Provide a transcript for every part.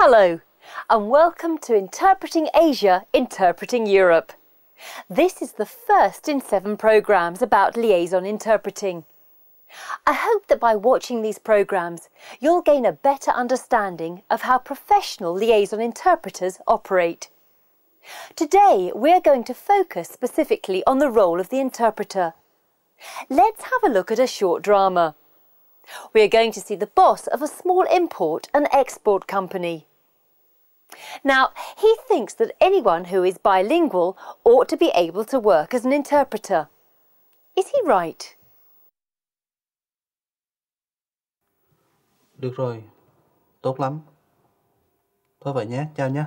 Hello, and welcome to Interpreting Asia, Interpreting Europe. This is the first in 7 programmes about liaison interpreting. I hope that by watching these programmes, you'll gain a better understanding of how professional liaison interpreters operate. Today, we're going to focus specifically on the role of the interpreter. Let's have a look at a short drama. We are going to see the boss of a small import and export company. Now, he thinks that anyone who is bilingual ought to be able to work as an interpreter. Is he right? Được rồi, tốt lắm. Thôi vậy nhé, chào nhé.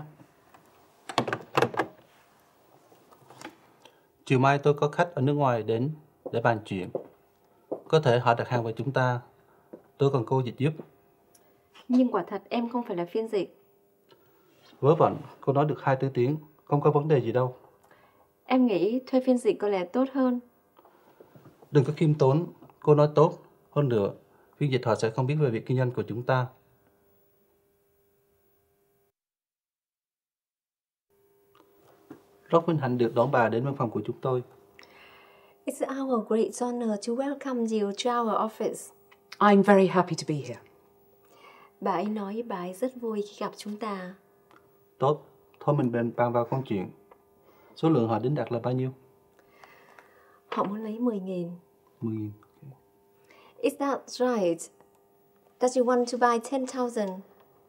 Chiều mai tôi có khách ở nước ngoài đến để bàn chuyện. Có thể họ đặt hàng với chúng ta. Tôi cần cô dịch giúp. Nhưng quả thật em không phải là phiên dịch. Vớ vẩn, cô nói được 2-4 tiếng, không có vấn đề gì đâu. Em nghĩ thuê phiên dịch có lẽ tốt hơn. Đừng có khiêm tốn, cô nói tốt. Hơn nữa, phiên dịch họ sẽ không biết về việc kinh doanh của chúng ta. Rất vinh hạnh được đón bà đến văn phòng của chúng tôi. It's our great honor to welcome you to our office. I'm very happy to be here. Bà ấy nói bà ấy rất vui khi gặp chúng ta. Tốt, thôi mình bàn vào công chuyện. Số lượng họ đến đặt là bao nhiêu? Họ muốn lấy 10.000. 10.000. Is that right? Does you want to buy 10,000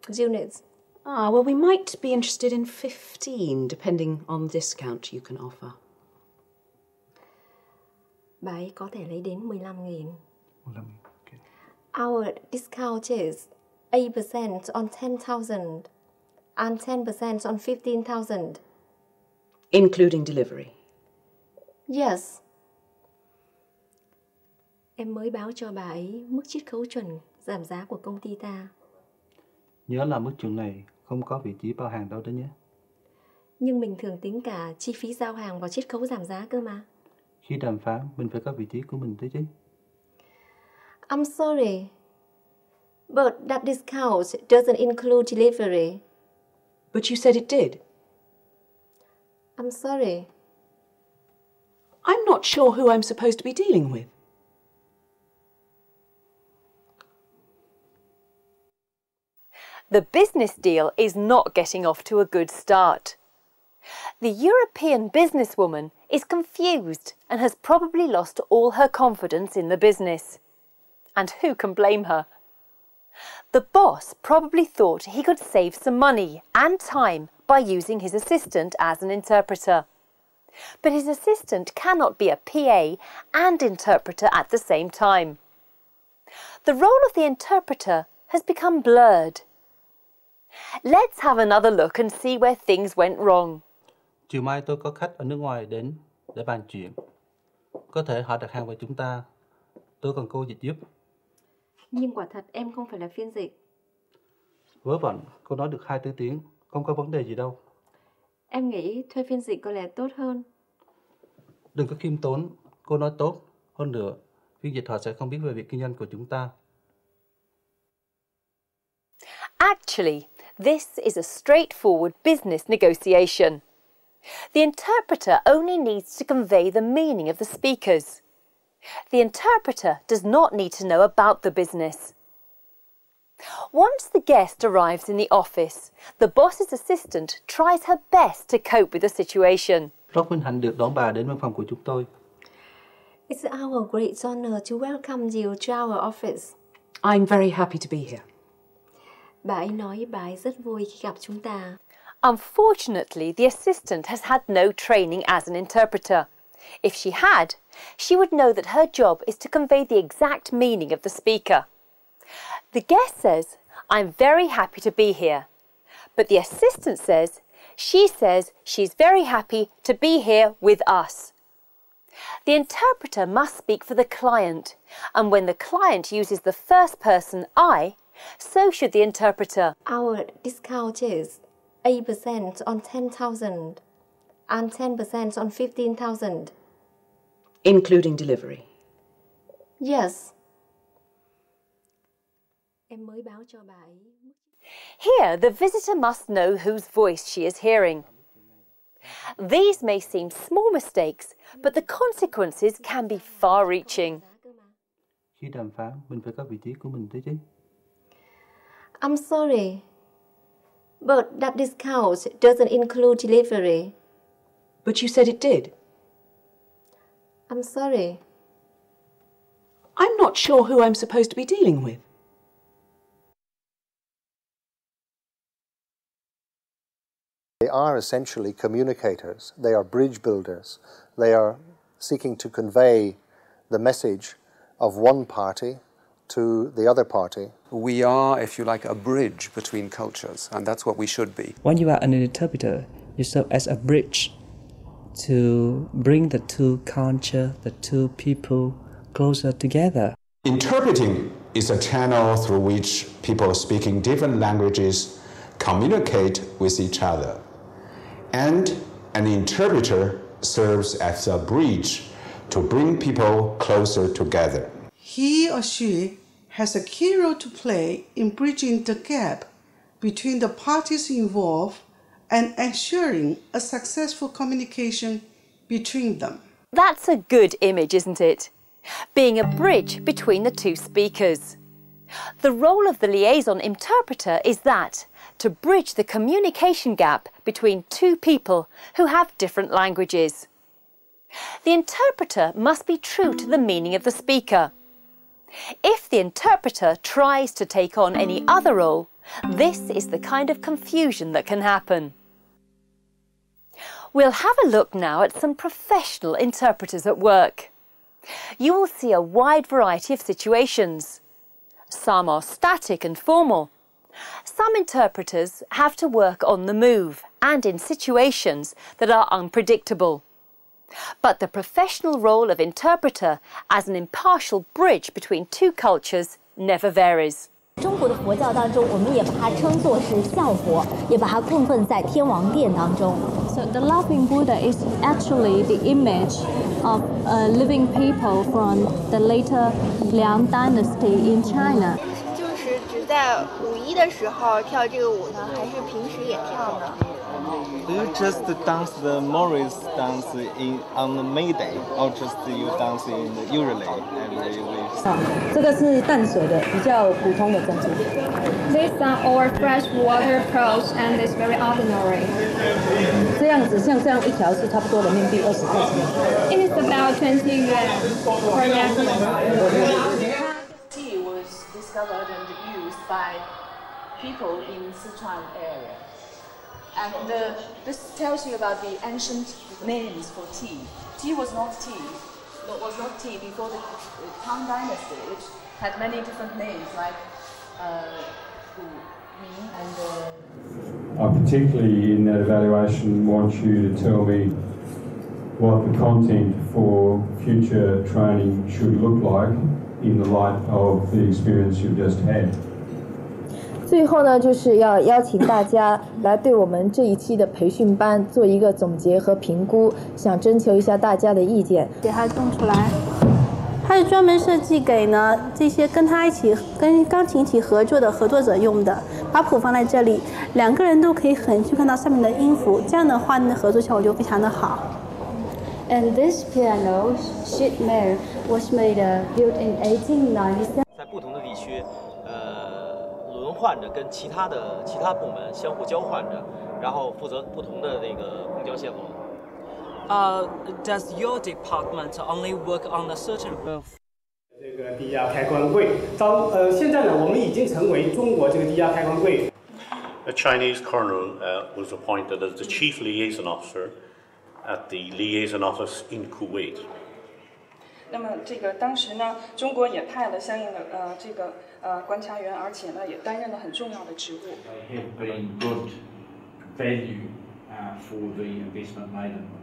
units? Well, we might be interested in 15, depending on the discount you can offer. Bà ấy có thể lấy đến 15.000. 15.000, okay. Our discount is 8% on 10,000 and 10% on 15,000. Including delivery? Yes. Em mới báo cho bà ấy mức chiết khấu chuẩn giảm giá của công ty ta. Nhớ là mức chuẩn này không có vị trí bao hàng đâu đó nhé. Nhưng mình thường tính cả chi phí giao hàng vào chiết khấu giảm giá cơ mà. Khi đàm phán, mình phải có vị trí của mình đấy chứ. I'm sorry, but that discount doesn't include delivery. But you said it did. I'm sorry. I'm not sure who I'm supposed to be dealing with. The business deal is not getting off to a good start. The European businesswoman is confused and has probably lost all her confidence in the business. And who can blame her? The boss probably thought he could save some money and time by using his assistant as an interpreter. But his assistant cannot be a PA and interpreter at the same time. The role of the interpreter has become blurred. Let's have another look and see where things went wrong. Chiều mai tôi có khách ở nước ngoài đến để bàn chuyện. Có thể họ đặt hàng với chúng ta. Tôi cần cô dịch giúp. Nhưng quả thật em không phải là phiên dịch. Vớ vẩn, cô nói được 2-4 tiếng, không có vấn đề gì đâu. Em nghĩ thuê phiên dịch có lẽ tốt hơn. Đừng có khiêm tốn, cô nói tốt. Hơn nữa, phiên dịch họ sẽ không biết về việc kinh doanh của chúng ta. Actually, this is a straightforward business negotiation. The interpreter only needs to convey the meaning of the speakers. The interpreter does not need to know about the business. Once the guest arrives in the office, the boss's assistant tries her best to cope with the situation. Rất vinh hạnh được đón bà đến văn phòng của chúng tôi. It's our great honor to welcome you to our office. I'm very happy to be here. Bà ấy nói bà ấy rất vui khi gặp chúng ta. Unfortunately, the assistant has had no training as an interpreter. If she had, she would know that her job is to convey the exact meaning of the speaker. The guest says, "I'm very happy to be here." But the assistant says she's very happy to be here with us. The interpreter must speak for the client, and when the client uses the first person I, so should the interpreter. Our discount is 8% on 10,000 and 10% on 15,000. Including delivery? Yes. Em mới báo cho bà ấy. Here, the visitor must know whose voice she is hearing. These may seem small mistakes, but the consequences can be far-reaching. Khi đàm phán, mình phải có vị trí của mình đấy chứ. I'm sorry, but that discount doesn't include delivery. But you said it did. I'm sorry. I'm not sure who I'm supposed to be dealing with. They are essentially communicators. They are bridge builders. They are seeking to convey the message of one party to the other party. We are, if you like, a bridge between cultures, and that's what we should be. When you are an interpreter, you serve as a bridge to bring the two cultures, the two people closer together. Interpreting is a channel through which people speaking different languages communicate with each other. And an interpreter serves as a bridge to bring people closer together. He or she has a key role to play in bridging the gap between the parties involved and ensuring a successful communication between them. That's a good image, isn't it? Being a bridge between the two speakers. The role of the liaison interpreter is that, to bridge the communication gap between two people who have different languages. The interpreter must be true to the meaning of the speaker. If the interpreter tries to take on any other role, this is the kind of confusion that can happen. We'll have a look now at some professional interpreters at work. You will see a wide variety of situations. Some are static and formal. Some interpreters have to work on the move and in situations that are unpredictable. But the professional role of interpreter as an impartial bridge between two cultures never varies. 中国的佛教当中，我们也把它称作是笑佛，也把它供奉在天王殿当中。So the laughing Buddha is actually the image of living people from the later Liang Dynasty in China. 就是只在5·1的时候跳这个舞呢，还是平时也跳呢？ Do you just dance the Morris dance on the May Day, or just you dance usually every week? 这个是淡水的，比较普通的珍珠。These are all freshwater pearls, and it's very ordinary. 这样子，像这样一条是差不多人民币20块钱。It is about 20 yuan per necklace. Tea was discovered and used by people in Sichuan area. And this tells you about the ancient names for tea. Tea was not tea before the Tang Dynasty, which had many different names like Ming and. I particularly in that evaluation want you to tell me what the content for future training should look like in the light of the experience you've just had. 最后呢，就是要邀请大家来对我们这一期的培训班做一个总结和评估，想征求一下大家的意见。给它弄出来，它是专门设计给呢这些跟钢琴一起合作的合作者用的。把谱放在这里，2个人都可以很清楚看到上面的音符，这样的话呢，合作效果就非常的好。And this piano, Shitmare, was built in 1897. 在不同的地区，轮换着跟其他部门相互交换着，然后负责不同的那个公交线路。Does your department only work on a certain? 这个低压开关柜，现在呢，我们已经成为中国这个低压开关柜。A Chinese colonel was appointed as the chief liaison officer at the liaison office in Kuwait. 那么这个当时呢，中国也派了相应的这个观察员，而且呢也担任了很重要的职务。Have been good value for the investment made in them.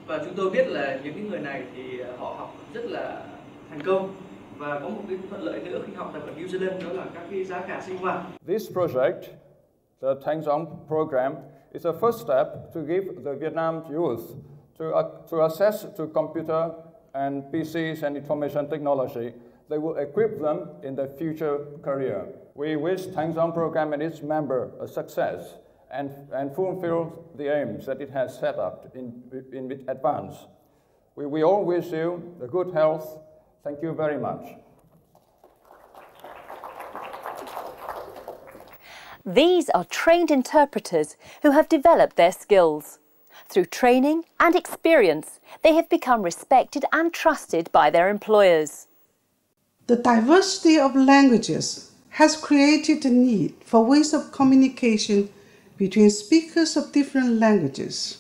Và chúng tôi biết là những cái người này thì họ học rất là thành công và có một cái thuận lợi nữa khi học tại New Zealand, đó là các cái giá cả sinh hoạt. This project, the Thanh Gióng program, is a first step to give the Vietnam youth to access to computer and PCs and information technology they will equip them in their future career. We wish Tangzhong program and its member a success and fulfill the aims that it has set up in advance. We all wish you the good health. Thank you very much. These are trained interpreters who have developed their skills. Through training and experience, they have become respected and trusted by their employers. The diversity of languages has created the need for ways of communication between speakers of different languages.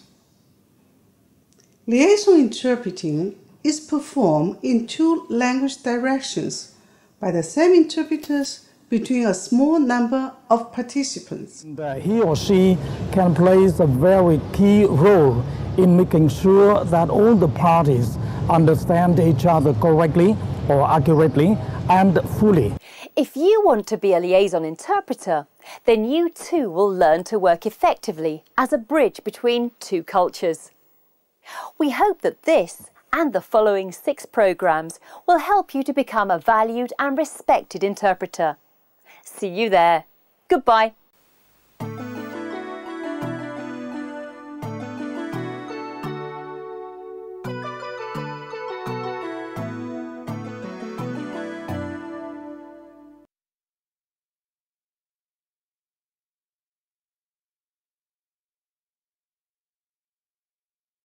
Liaison interpreting is performed in two language directions by the same interpreters between a small number of participants. He or she can play a very key role in making sure that all the parties understand each other correctly or accurately and fully. If you want to be a liaison interpreter, then you too will learn to work effectively as a bridge between two cultures. We hope that this and the following 6 programs will help you to become a valued and respected interpreter. See you there. Goodbye.